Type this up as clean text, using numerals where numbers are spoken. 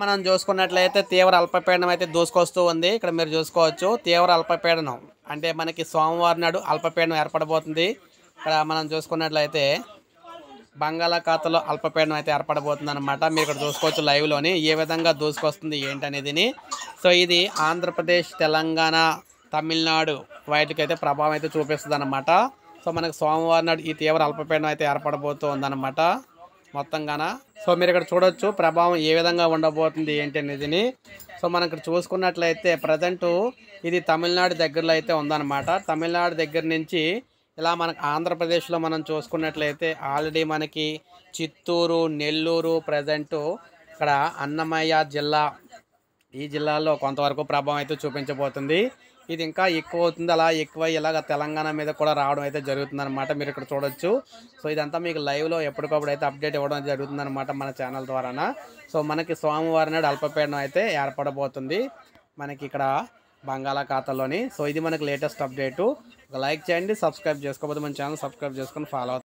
మనం చూసుకున్నట్లయితే తీవ్ర అల్పపీడనం అయితే దూసుకొస్తూ ఉంది. ఇక్కడ మీరు చూసుకోవచ్చు తీవ్ర అల్పపీడనం అంటే మనకి సోమవారం నాడు అల్పపీడనం ఏర్పడబోతుంది. ఇక్కడ మనం చూసుకున్నట్లయితే బంగాళాఖాతంలో అల్పపీడనం అయితే ఏర్పడబోతుంది అనమాట. మీరు ఇక్కడ చూసుకోవచ్చు లైవ్లోని ఏ విధంగా దూసుకొస్తుంది ఏంటనేది. సో ఇది ఆంధ్రప్రదేశ్, తెలంగాణ, తమిళనాడు వాటికైతే ప్రభావం అయితే చూపిస్తుంది అనమాట. సో మనకు సోమవారం నాడు ఈ తీవ్ర అల్పపీడనం అయితే ఏర్పడబోతుంది అనమాట మొత్తంగాన. సో మీరు ఇక్కడ చూడొచ్చు ప్రభావం ఏ విధంగా ఉండబోతుంది ఏంటి అనేది. సో మనం ఇక్కడ చూసుకున్నట్లయితే ప్రజెంటు ఇది తమిళనాడు దగ్గరలో అయితే ఉందన్నమాట. తమిళనాడు దగ్గర నుంచి ఇలా మనకు ఆంధ్రప్రదేశ్లో మనం చూసుకున్నట్లయితే ఆల్రెడీ మనకి చిత్తూరు, నెల్లూరు, ప్రజెంటు ఇక్కడ అన్నమయ్య జిల్లా, ఈ జిల్లాల్లో కొంతవరకు ప్రభావం అయితే చూపించబోతుంది. ఇది ఇంకా ఎక్కువ అవుతుంది. అలా ఎక్కువ ఇలాగ తెలంగాణ మీద కూడా రావడం అయితే జరుగుతుందన్నమాట. మీరు ఇక్కడ చూడొచ్చు. సో ఇదంతా మీకు లైవ్లో ఎప్పటికప్పుడు అయితే అప్డేట్ ఇవ్వడం జరుగుతుందన్నమాట మన ఛానల్ ద్వారా. సో మనకి సోమవారం నాడు అల్పపీడనం అయితే ఏర్పడబోతుంది మనకి ఇక్కడ బంగాళాఖాతంలోని. సో ఇది మనకి లేటెస్ట్ అప్డేటు. ఒక లైక్ చేయండి, సబ్స్క్రైబ్ చేసుకోకపోతే మన ఛానల్ సబ్స్క్రైబ్ చేసుకొని ఫాలో అవుతుంది.